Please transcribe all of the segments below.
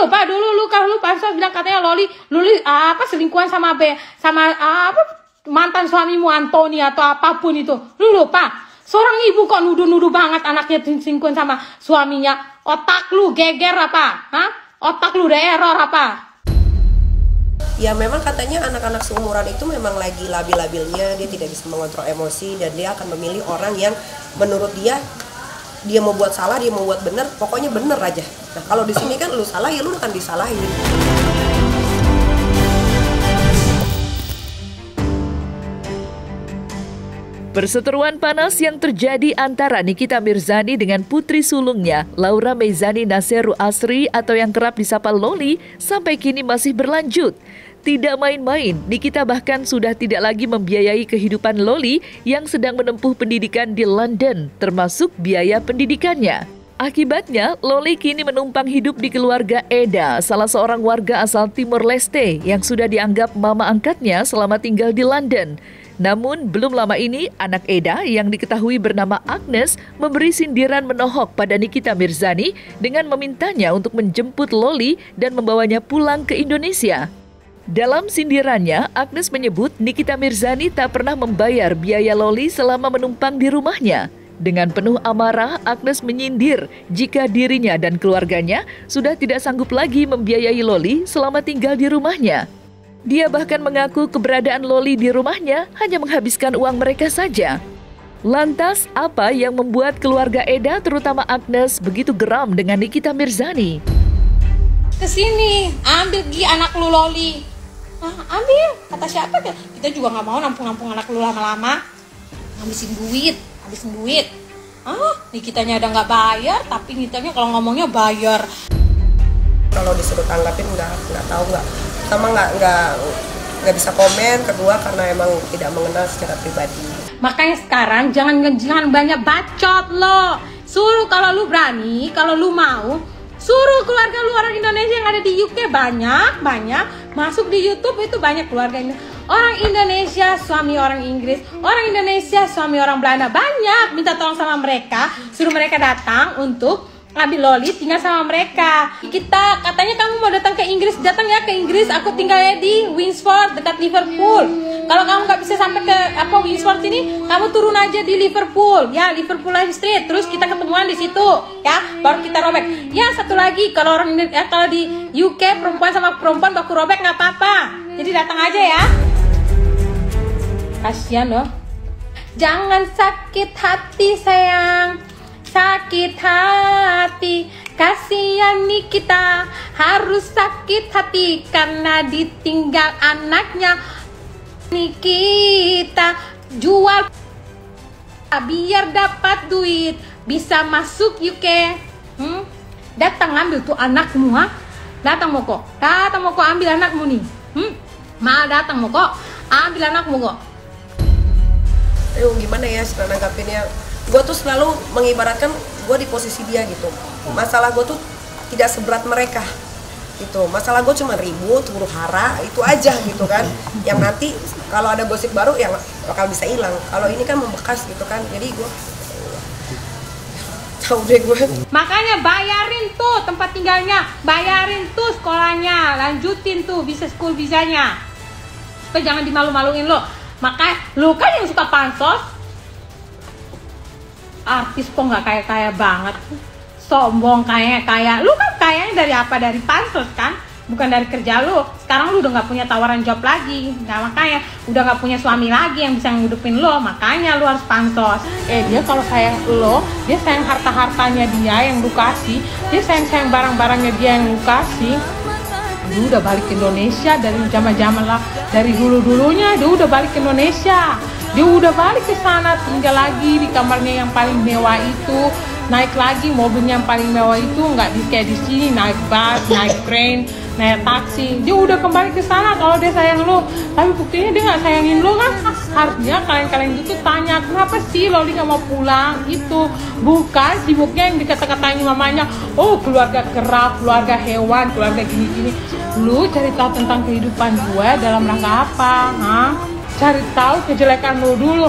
lupa dulu lu kalau lu pansos bilang katanya Loli apa selingkuhan sama apa mantan suamimu Antoni atau apapun itu. Lu lupa? Seorang ibu kok nuduh-nuduh banget anaknya selingkuhan sama suaminya. Otak lu geger apa? Hah? Otak lu udah error apa? Ya memang katanya anak-anak seumuran itu memang lagi labil-labilnya, dia tidak bisa mengontrol emosi dan dia akan memilih orang yang menurut dia mau buat salah, dia mau buat benar, pokoknya bener aja. Nah kalau di sini kan lu salah ya lu akan disalahin. Perseteruan panas yang terjadi antara Nikita Mirzani dengan putri sulungnya, Laura Meizani Naseru Asri atau yang kerap disapa Loli, sampai kini masih berlanjut. Tidak main-main, Nikita bahkan sudah tidak lagi membiayai kehidupan Loli yang sedang menempuh pendidikan di London, termasuk biaya pendidikannya. Akibatnya, Loli kini menumpang hidup di keluarga Eda, salah seorang warga asal Timor Leste yang sudah dianggap mama angkatnya selama tinggal di London. Namun, belum lama ini, anak Eda yang diketahui bernama Agnes memberi sindiran menohok pada Nikita Mirzani dengan memintanya untuk menjemput Loli dan membawanya pulang ke Indonesia. Dalam sindirannya, Agnes menyebut Nikita Mirzani tak pernah membayar biaya Loli selama menumpang di rumahnya. Dengan penuh amarah, Agnes menyindir jika dirinya dan keluarganya sudah tidak sanggup lagi membiayai Loli selama tinggal di rumahnya. Dia bahkan mengaku keberadaan Loli di rumahnya hanya menghabiskan uang mereka saja. Lantas, apa yang membuat keluarga Eda, terutama Agnes, begitu geram dengan Nikita Mirzani? Kesini, ambil Gi anak lu Loli. Ambil, kata siapa? Kita juga nggak mau nampung-nampung anak lu lama-lama. Habisin duit. Nikitanya ada nggak bayar, tapi Nikitanya kalau ngomongnya bayar. Kalau disuruh tanggapin nggak tahu sama nggak bisa komen. Kedua karena emang tidak mengenal secara pribadi. Makanya sekarang jangan banyak bacot lo. Suruh kalau lu berani, kalau lu mau, suruh keluarga lu orang Indonesia yang ada di UK banyak masuk di YouTube, itu banyak keluarga orang Indonesia suami orang Inggris, orang Indonesia suami orang Belanda, banyak. Minta tolong sama mereka, suruh mereka datang untuk ambil Loli tinggal sama mereka. Kita katanya kamu mau datang ke Inggris, datang ya ke Inggris. Aku tinggalnya di Winsford dekat Liverpool. Kalau kamu nggak bisa sampai ke Winsford sini, kamu turun aja di Liverpool ya, Liverpool High Street. Terus kita ketemuan di situ ya, baru kita robek. Ya satu lagi, kalau kalau di UK perempuan sama perempuan baku robek nggak apa-apa. Jadi datang aja ya. Kasian loh. Jangan sakit hati sayang. Sakit hati, kasihan Nikita harus sakit hati karena ditinggal anaknya. Nikita jual biar dapat duit, bisa masuk UK. Datang ambil tuh anakmu, datang mau kok ambil anakmu nih. Datang mau kok ambil anakmu kok. Gimana ya cara nanggapinnya? Gue tuh selalu mengibaratkan gue di posisi dia gitu. Masalah gue tuh tidak seberat mereka gitu. Masalah gue cuma ribut, huru hara, itu aja gitu kan. Yang nanti kalau ada gosip baru yang bakal bisa hilang. Kalau ini kan membekas gitu kan. Jadi gue tahu deh gue. Makanya bayarin tuh tempat tinggalnya, bayarin tuh sekolahnya, lanjutin tuh school visanya. Supaya jangan dimalu-maluin lo. Makanya lo kan yang suka pansos. Artis kok nggak kaya banget, sombong kaya. Lu kan kayanya dari apa? Dari pansos kan, bukan dari kerja lu. Sekarang lu udah nggak punya tawaran job lagi, nah makanya udah nggak punya suami lagi yang bisa ngidupin lo, makanya lu harus pansos. Dia kalau sayang lo, dia sayang harta-hartanya dia yang lu kasih, dia sayang barang-barangnya dia yang lu kasih. Dia udah balik ke Indonesia dari zaman-zaman lah, dari dulunya dia udah balik ke Indonesia. Dia udah balik ke sana, tinggal lagi di kamarnya yang paling mewah itu, naik lagi mobilnya yang paling mewah itu, nggak kayak di sini naik bus, naik train, naik taksi. Dia udah kembali ke sana kalau dia sayang lo, tapi buktinya dia nggak sayangin lo kan. Harusnya kalian itu tuh tanya kenapa sih Loli nggak mau pulang, itu bukan sibuknya yang dikata-katain mamanya. Oh keluarga kera, keluarga hewan, keluarga gini-gini. Lu cari tahu tentang kehidupan gue dalam rangka apa? Cari tahu kejelekan lu dulu.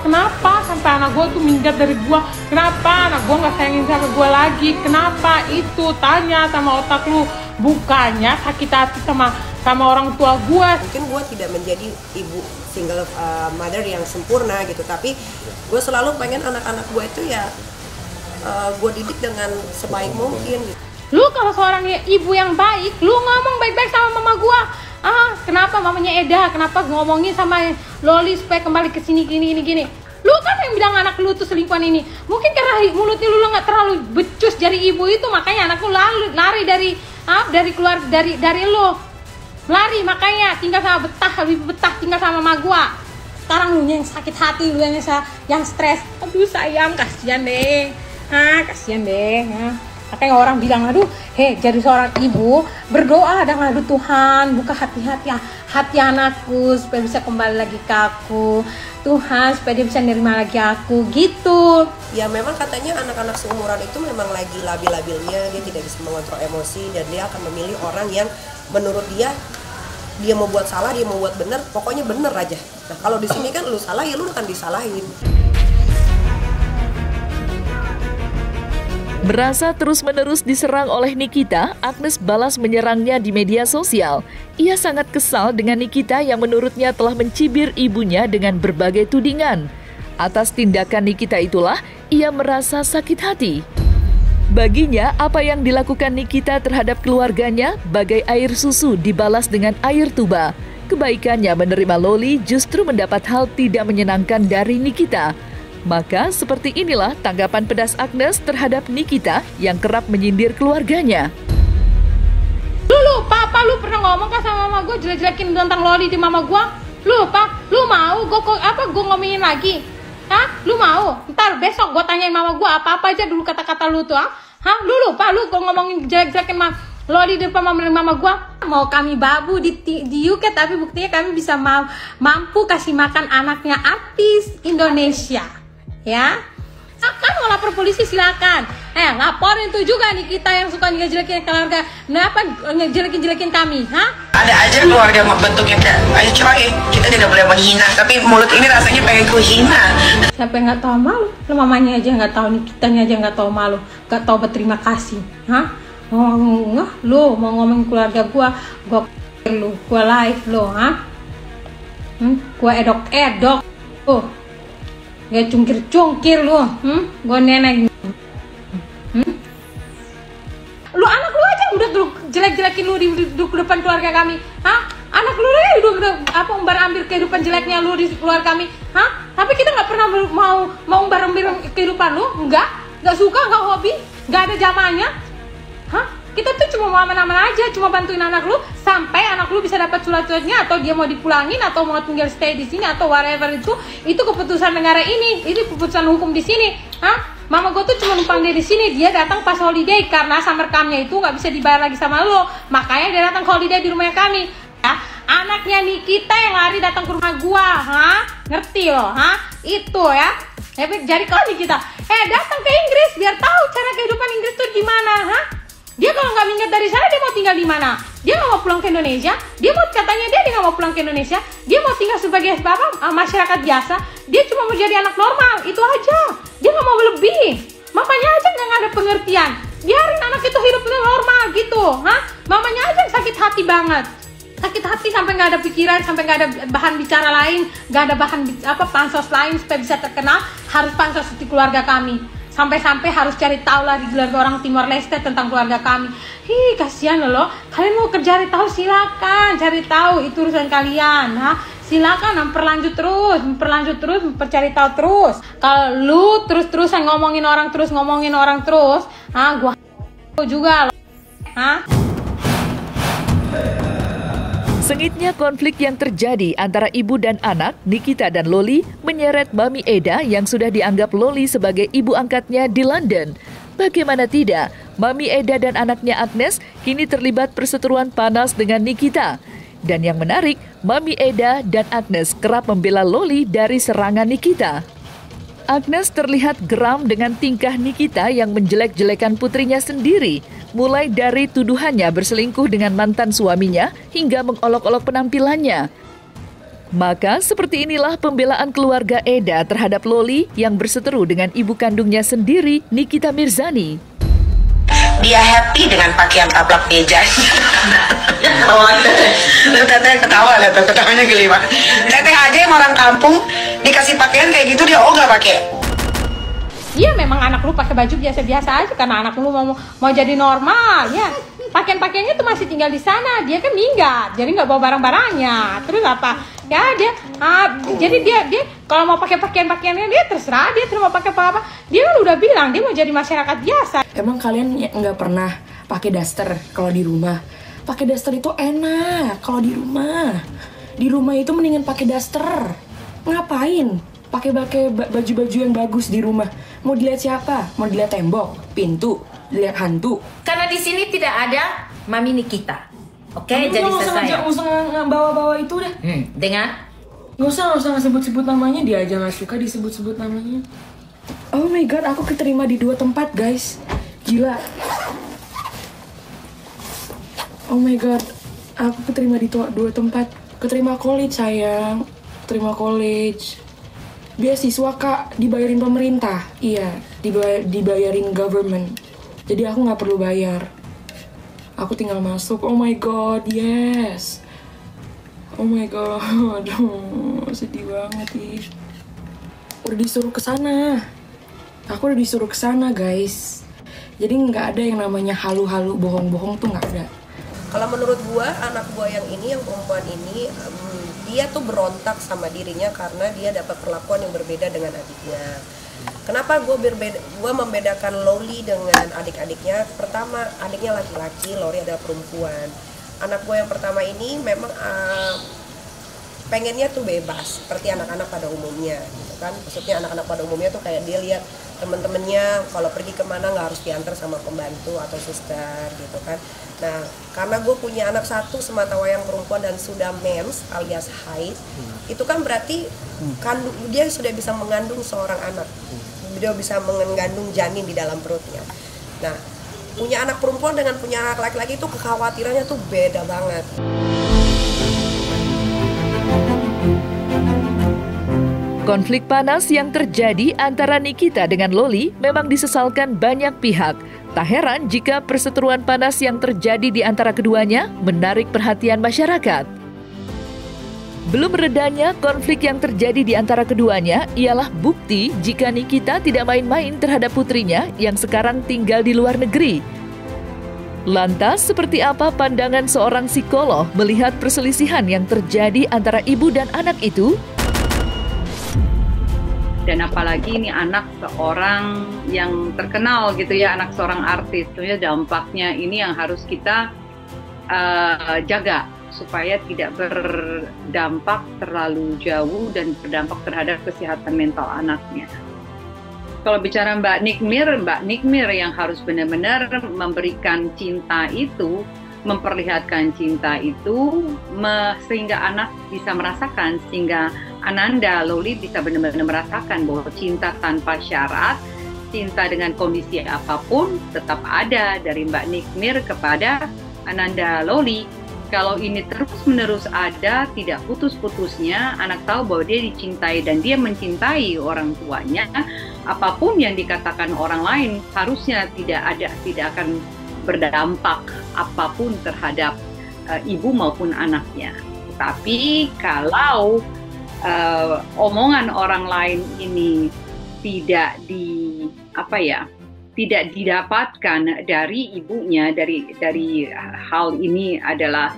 Kenapa sampai anak gue tuh minggat dari gue? Kenapa anak gue nggak sayangin sama gue lagi? Kenapa itu? Tanya sama otak lu. bukannya sakit hati sama orang tua gue. Mungkin gue tidak menjadi ibu single mother yang sempurna gitu, tapi gue selalu pengen anak-anak gue itu ya gue didik dengan sebaik mungkin gitu. Lu kalau seorang ibu yang baik, lu ngomong baik-baik sama mama gue. Kenapa mamanya Eda, kenapa ngomongin sama Loli supaya kembali ke sini gini. Lu kan yang bilang anak lu tuh selingkuhan ini. Mungkin karena mulutnya lu nggak terlalu becus dari ibu itu, makanya anak lu lari dari keluar dari lu. Lari, makanya tinggal sama lebih betah tinggal sama mama gua. Sekarang lu yang sakit hati, lu yang stres. Aduh sayang, kasihan deh. Kasihan deh. Makanya orang bilang, aduh, jadi seorang ibu berdoa dengan aduh Tuhan, buka hati anakku supaya bisa kembali lagi ke aku. Tuhan, supaya dia bisa nerima lagi aku, gitu. Ya memang katanya anak-anak seumuran itu memang lagi labil-labilnya, dia tidak bisa mengontrol emosi dan dia akan memilih orang yang menurut dia mau buat salah, dia mau buat benar, pokoknya benar aja. Nah kalau di sini kan lu salah ya lu akan disalahin. Merasa terus-menerus diserang oleh Nikita, Agnes balas menyerangnya di media sosial. Ia sangat kesal dengan Nikita yang menurutnya telah mencibir ibunya dengan berbagai tudingan. Atas tindakan Nikita itulah, ia merasa sakit hati. Baginya, apa yang dilakukan Nikita terhadap keluarganya bagai air susu dibalas dengan air tuba. Kebaikannya menerima Loli justru mendapat hal tidak menyenangkan dari Nikita. Maka seperti inilah tanggapan pedas Agnes terhadap Nikita yang kerap menyindir keluarganya. Lu papa lu pernah ngomong kan sama mama gue jelek-jelekin tentang Loli di mama gue? Lu lu mau gue ngomongin lagi? Lu mau? Ntar besok gue tanyain mama gue apa aja dulu kata-kata lu tuh. Lu lupa lu gue ngomongin jelek-jelekin Loli di depan mama gue? Mau kami babu di UK tapi buktinya kami bisa mampu kasih makan anaknya artis Indonesia. Ya, kan mau lapor polisi silakan. Laporin tuh juga nih kita yang suka ngejelekin keluarga. Kenapa ngejelekin kami? Ada aja keluarga bentuknya kayak ayo coy, kita tidak boleh menghina, tapi mulut ini rasanya pengen ku hina. Siapa yang nggak tahu malu? Lu mamanya aja nggak tahu, nih kitanya aja nggak tahu malu, nggak tahu berterima kasih. Lu mau ngomongin keluarga gua live lu, gua edok gak cungkir lu, gue nenek. Lu anak lu aja udah jelek-jelekin lu di depan keluarga kami. Anak lu udah umbar-ambil kehidupan jeleknya lu di keluarga kami. Tapi kita nggak pernah mau umbar-ambil kehidupan lu, nggak suka, nggak hobi, nggak ada zamannya. Kita tuh cuma mau aman-aman aja, cuma bantuin anak lu sampai anak lu bisa dapat surat-suratnya atau dia mau dipulangin atau mau tinggal stay di sini atau whatever itu keputusan negara ini keputusan hukum di sini. Mama gue tuh cuma numpang dia di sini, dia datang pas holiday karena summer campnya itu nggak bisa dibayar lagi sama lo, makanya dia datang holiday di rumah kami. Anaknya Nikita yang lari datang ke rumah gua, ngerti lo, itu ya. Jadi kalau Nikita, datang ke Inggris biar tahu cara kehidupan Inggris tuh gimana, Dia kalau nggak minggat dari sana, dia mau tinggal di mana? Dia nggak mau pulang ke Indonesia. Dia nggak mau pulang ke Indonesia. Dia mau tinggal sebagai masyarakat biasa. Dia cuma mau jadi anak normal, itu aja. Dia nggak mau lebih. Mamanya aja nggak ada pengertian. Biarin anak itu hidup normal gitu, Mamanya aja sakit hati banget. Sakit hati sampai nggak ada pikiran, sampai nggak ada bahan bicara lain, nggak ada bahan pansos lain supaya bisa terkenal. Harus pansos di keluarga kami. Sampai-sampai harus cari tahu lah di keluarga orang Timor Leste tentang keluarga kami. Kasihan loh. Kalian mau cari tahu silakan, cari tahu itu urusan kalian. Silakan memperlanjut terus, mempercari tahu terus. Kalau lu terus-terusan ngomongin orang terus, gua juga loh. Sengitnya konflik yang terjadi antara ibu dan anak, Nikita dan Loli, menyeret Mami Eda yang sudah dianggap Loli sebagai ibu angkatnya di London. Bagaimana tidak, Mami Eda dan anaknya Agnes kini terlibat perseteruan panas dengan Nikita. Dan yang menarik, Mami Eda dan Agnes kerap membela Loli dari serangan Nikita. Agnes terlihat geram dengan tingkah Nikita yang menjelek-jelekan putrinya sendiri, mulai dari tuduhannya berselingkuh dengan mantan suaminya hingga mengolok-olok penampilannya. Maka seperti inilah pembelaan keluarga Eda terhadap Loli yang berseteru dengan ibu kandungnya sendiri, Nikita Mirzani. dia happy dengan pakaian taplak mejanya. Ya ketawa lagi teteh ketawa lah tuh, ketawanya geli banget. Teteh aja yang orang kampung dikasih pakaian kayak gitu dia nggak pakai. Iya memang anak lu pakai baju biasa-biasa aja karena anak lu mau jadi normal ya. Pakaian-pakaiannya tuh masih tinggal di sana, dia kan minggat, jadi nggak bawa barang-barangnya. Terus apa? Ya jadi dia kalau mau pakai pakaiannya dia terserah, dia terus mau pakai apa. Dia kan udah bilang dia mau jadi masyarakat biasa. Emang kalian nggak pernah pakai daster kalau di rumah? Pakai daster itu enak kalau di rumah. Di rumah itu mendingan pakai daster. Ngapain? Pakai baju-baju yang bagus di rumah. Mau dilihat siapa? Mau dilihat tembok, pintu, dilihat hantu. Karena di sini tidak ada Mami Nikita. Oke, jadi selesai. Nggak usah bawa-bawa itu deh. Dengan? Nggak usah sebut-sebut namanya. Dia aja nggak suka disebut-sebut namanya. Oh my god, aku keterima di 2 tempat guys. Gila. Oh my god, aku keterima di 2 tempat. Keterima college sayang. Keterima college. Beasiswa kak, dibayarin pemerintah. Iya, dibayarin government. Jadi aku nggak perlu bayar. Aku tinggal masuk. Oh my god, yes. Oh my god, aduh, sedih banget ih. Udah disuruh ke sana. Aku udah disuruh ke sana guys. Jadi nggak ada yang namanya halu-halu, bohong-bohong tuh nggak ada. Kalau menurut gua, anak gua yang perempuan ini, dia tuh berontak sama dirinya karena dia dapat perlakuan yang berbeda dengan adiknya. Kenapa gua membedakan Loli dengan adik-adiknya? Pertama, adiknya laki-laki, Loli adalah perempuan. Anak gua yang pertama ini memang pengennya tuh bebas seperti anak-anak pada umumnya, gitu kan? Maksudnya anak-anak pada umumnya tuh kayak dia lihat temen-temennya kalau pergi kemana nggak harus diantar sama pembantu atau suster, gitu kan? Nah, karena gue punya anak satu sematawayang perempuan dan sudah mens alias haid, itu kan berarti dia sudah bisa mengandung seorang anak, dia bisa mengandung janin di dalam perutnya. Nah, punya anak perempuan dengan punya anak laki-laki itu kekhawatirannya tuh beda banget. Konflik panas yang terjadi antara Nikita dengan Loli memang disesalkan banyak pihak. Tak heran jika perseteruan panas yang terjadi di antara keduanya menarik perhatian masyarakat. Belum redanya konflik yang terjadi di antara keduanya ialah bukti jika Nikita tidak main-main terhadap putrinya yang sekarang tinggal di luar negeri. Lantas, seperti apa pandangan seorang psikolog melihat perselisihan yang terjadi antara ibu dan anak itu? Dan apalagi ini anak seorang yang terkenal gitu ya, anak seorang artis, tentunya dampaknya ini yang harus kita jaga supaya tidak berdampak terlalu jauh dan berdampak terhadap kesehatan mental anaknya. Kalau bicara Mbak Nikmir yang harus benar-benar memberikan cinta itu, memperlihatkan cinta itu sehingga anak bisa merasakan, sehingga Ananda Loli bisa benar-benar merasakan bahwa cinta tanpa syarat, cinta dengan kondisi apapun tetap ada dari Mbak Nikmir kepada Ananda Loli. Kalau ini terus-menerus ada, tidak putus-putusnya, anak tahu bahwa dia dicintai dan dia mencintai orang tuanya, apapun yang dikatakan orang lain harusnya tidak akan berdampak apapun terhadap ibu maupun anaknya. Tapi kalau omongan orang lain ini tidak didapatkan dari ibunya, dari hal ini adalah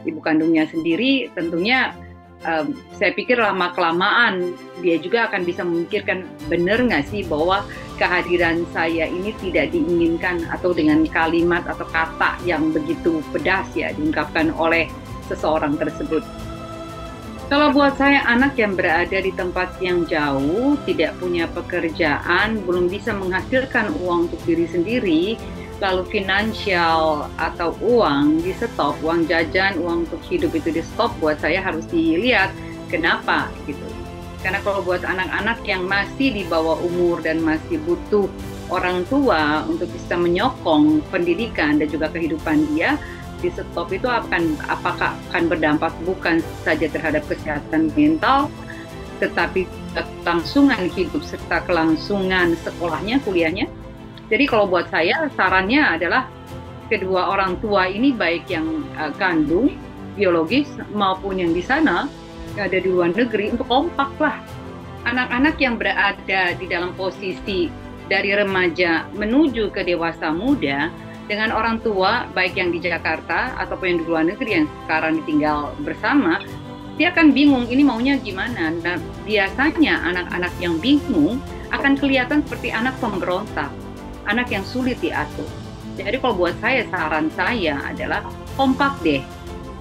ibu kandungnya sendiri, tentunya saya pikir lama-kelamaan dia juga akan bisa memikirkan, benar nggak sih bahwa kehadiran saya ini tidak diinginkan, atau dengan kalimat atau kata yang begitu pedas ya diungkapkan oleh seseorang tersebut. Kalau buat saya, anak yang berada di tempat yang jauh, tidak punya pekerjaan, belum bisa menghasilkan uang untuk diri sendiri, lalu finansial atau uang di stop, uang jajan, uang untuk hidup itu di stop, buat saya harus dilihat kenapa gitu. Karena kalau buat anak-anak yang masih di bawah umur dan masih butuh orang tua untuk bisa menyokong pendidikan dan juga kehidupan dia, di stop itu apakah akan berdampak bukan saja terhadap kesehatan mental, tetapi kelangsungan hidup serta kelangsungan sekolahnya, kuliahnya. Jadi kalau buat saya sarannya adalah kedua orang tua ini baik yang kandung biologis maupun yang di sana yang ada di luar negeri untuk kompak lah. Anak-anak yang berada di dalam posisi dari remaja menuju ke dewasa muda dengan orang tua baik yang di Jakarta ataupun yang di luar negeri yang sekarang ditinggal bersama, dia akan bingung ini maunya gimana. Nah, biasanya anak-anak yang bingung akan kelihatan seperti anak pemberontak, anak yang sulit diatur. Jadi kalau buat saya, saran saya adalah kompak deh.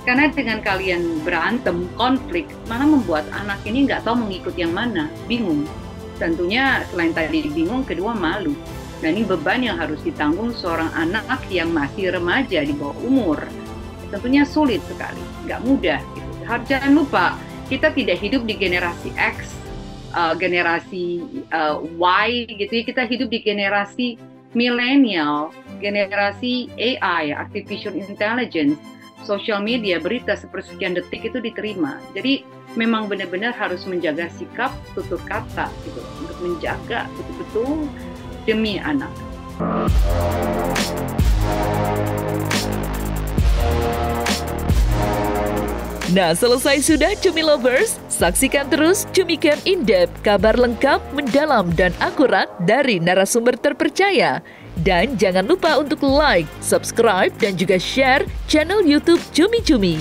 Karena dengan kalian berantem, konflik, malah membuat anak ini nggak tahu mengikut yang mana, bingung. Tentunya selain tadi bingung, kedua malu. Nah ini beban yang harus ditanggung seorang anak yang masih remaja di bawah umur. Tentunya sulit sekali, nggak mudah. Gitu. Jangan lupa, kita tidak hidup di generasi X, generasi Y gitu ya, kita hidup di generasi milenial, generasi AI, artificial intelligence, social media, berita sepersekian detik itu diterima. Jadi memang benar-benar harus menjaga sikap, tutur kata gitu, untuk menjaga betul-betul demi anak. Nah, selesai sudah Cumi Lovers? Saksikan terus Cumi Camp In-Depth, kabar lengkap, mendalam, dan akurat dari narasumber terpercaya. Dan jangan lupa untuk like, subscribe, dan juga share channel YouTube Cumi Cumi.